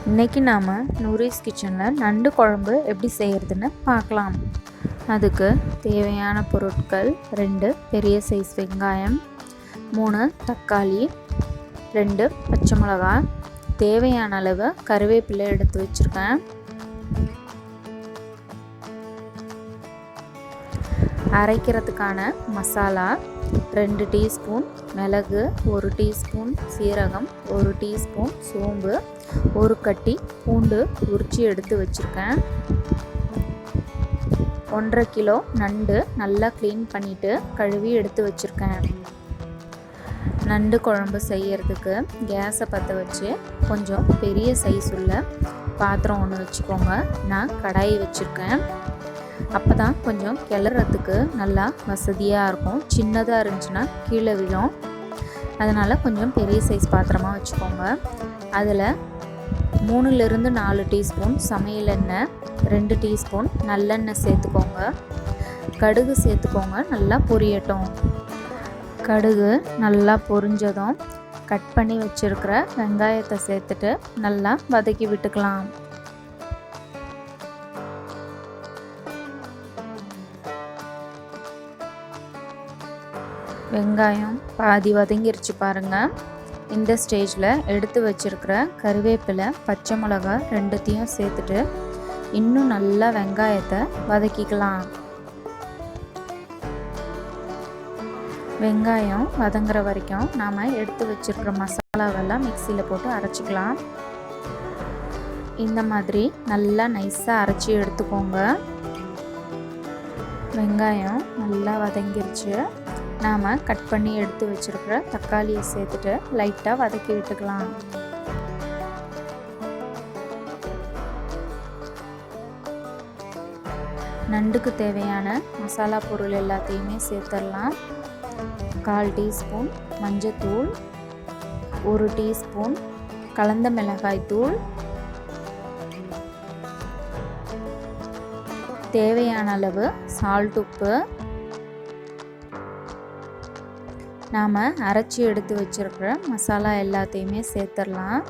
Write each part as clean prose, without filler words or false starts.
இன்றைக்கி நாம் நூரிஸ் கிச்சனில் நண்டு குழம்பு எப்படி செய்கிறதுன்னு பார்க்கலாம். அதுக்கு தேவையான பொருட்கள் 2 பெரிய சைஸ் வெங்காயம், 3 தக்காளி, 2 பச்சை மிளகாய், தேவையான அளவு கருவேப்பிலை எடுத்து வச்சுருக்கேன். அரைக்கிறதுக்கான மசாலா 2 டீஸ்பூன் மிளகு, 1 டீஸ்பூன் சீரகம், 1 டீஸ்பூன் சோம்பு, 1 கட்டி பூண்டு உரித்து எடுத்து வச்சுருக்கேன். 1.5 கிலோ நண்டு நல்லா க்ளீன் பண்ணிவிட்டு கழுவி எடுத்து வச்சுருக்கேன். நண்டு குழம்பு செய்கிறதுக்கு கேஸை பற்ற வச்சு கொஞ்சம் பெரிய சைஸ் உள்ள பாத்திரம் ஒன்று வச்சுக்கோங்க. நான் கடாய் வச்சுருக்கேன். அப்போ தான் கொஞ்சம் கிளறதுக்கு நல்லா வசதியாக இருக்கும். சின்னதாக இருந்துச்சுன்னா கீழே விழும். அதனால் கொஞ்சம் பெரிய சைஸ் பாத்திரமாக வச்சுக்கோங்க. அதில் 3லிருந்து 4 டீஸ்பூன் சமையல் எண்ணெய், 2 டீஸ்பூன் நல்லெண்ணெய் சேர்த்துக்கோங்க. கடுகு சேர்த்துக்கோங்க. நல்லா பொரியட்டும். கடுகு நல்லா பொரிஞ்சதும் கட் பண்ணி வச்சுருக்கிற வெங்காயத்தை சேர்த்துட்டு நல்லா வதக்கி விட்டுக்கலாம். வெங்காயம் பாதி வதங்கிருச்சு பாருங்கள். இந்த ஸ்டேஜில் எடுத்து வச்சுருக்கிற கருவேப்பிலை, பச்சை மிளகாய் 2த்தையும் சேர்த்துட்டு இன்னும் நல்லா வெங்காயத்தை வதக்கிக்கலாம். வெங்காயம் வதங்குற வரைக்கும் நாம் எடுத்து வச்சுருக்கிற மசாலாவெல்லாம் மிக்சியில் போட்டு அரைச்சிக்கலாம். இந்த மாதிரி நல்லா நைஸாக அரைச்சி எடுத்துக்கோங்க. வெங்காயம் நல்லா வதங்கிருச்சு. நாம் கட் பண்ணி எடுத்து வச்சுருக்கிற தக்காளியை சேர்த்துட்டு லைட்டாக வதக்கி விட்டுக்கலாம். நண்டுக்கு தேவையான மசாலா பொருள் எல்லாத்தையுமே சேர்த்துடலாம். 1/4 டீஸ்பூன் மஞ்சத்தூள், 1 டீஸ்பூன் கலந்த மிளகாய் தூள், தேவையான அளவு சால்ட், உப்பு, நாம் அரைச்சி எடுத்து வச்சுருக்கிற மசாலா எல்லாத்தையுமே சேர்த்துடலாம்.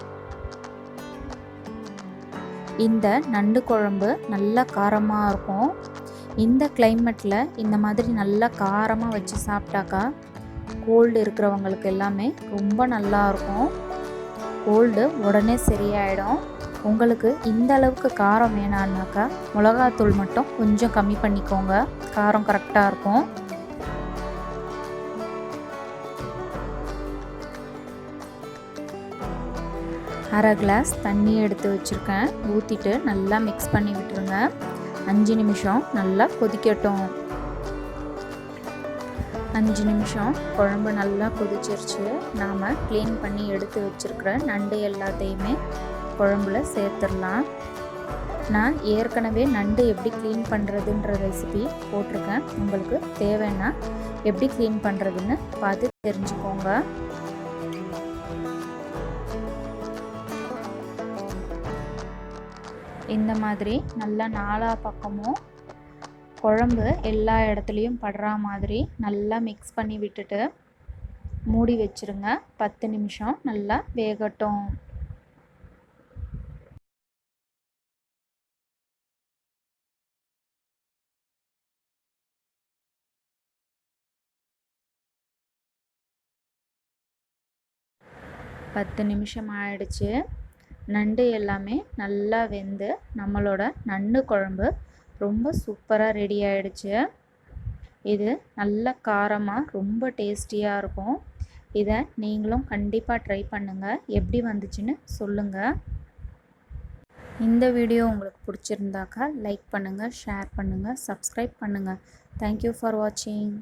இந்த நண்டு குழம்பு நல்லா காரமாக இருக்கும். இந்த கிளைமேட்டில் இந்த மாதிரி நல்லா காரமாக வச்சு சாப்பிட்டாக்கா கோல்டு இருக்கிறவங்களுக்கு எல்லாமே ரொம்ப நல்லா இருக்கும். கோல்டு உடனே சரியாயிடும். உங்களுக்கு இந்த அளவுக்கு காரம் வேணான்னாக்கா மிளகாத்தூள் மட்டும் கொஞ்சம் கம்மி பண்ணிக்கோங்க. காரம் கரெக்டாக இருக்கும். அரை கிளாஸ் தண்ணி எடுத்து வச்சுருக்கேன். ஊற்றிட்டு நல்லா மிக்ஸ் பண்ணி விட்டுருங்க. 5 நிமிஷம் நல்லா கொதிக்கட்டும். 5 நிமிஷம் குழம்பு நல்லா கொதிச்சிருச்சு. நாம் க்ளீன் பண்ணி எடுத்து வச்சுருக்கிற நண்டு எல்லாத்தையுமே குழம்புல சேர்த்துடலாம். நான் ஏற்கனவே நண்டு எப்படி க்ளீன் பண்ணுறதுன்ற ரெசிபி போட்டிருக்கேன். உங்களுக்கு தேவைன்னா எப்படி க்ளீன் பண்ணுறதுன்னு பார்த்து தெரிஞ்சுக்கோங்க. இந்த மாதிரி நல்லா 4 பக்கமும் குழம்பு எல்லா இடத்துலையும் படுற மாதிரி நல்லா மிக்ஸ் பண்ணி விட்டுட்டு மூடி வச்சுருங்க. 10 நிமிஷம் நல்லா வேகட்டும். பத்து நிமிஷம் ஆயிடுச்சு. நண்டு எல்லாமே நல்லா வெந்து நம்மளோட நண்டு குழம்பு ரொம்ப சூப்பராக ரெடி ஆகிடுச்சு. இது நல்ல காரமாக ரொம்ப டேஸ்டியாக இருக்கும். இதை நீங்களும் கண்டிப்பாக ட்ரை பண்ணுங்கள். எப்படி வந்துச்சுன்னு சொல்லுங்கள். இந்த வீடியோ உங்களுக்கு பிடிச்சிருந்தாக்கா லைக் பண்ணுங்கள், ஷேர் பண்ணுங்கள், சப்ஸ்கிரைப் பண்ணுங்கள். தேங்க்யூ ஃபார் வாட்சிங்.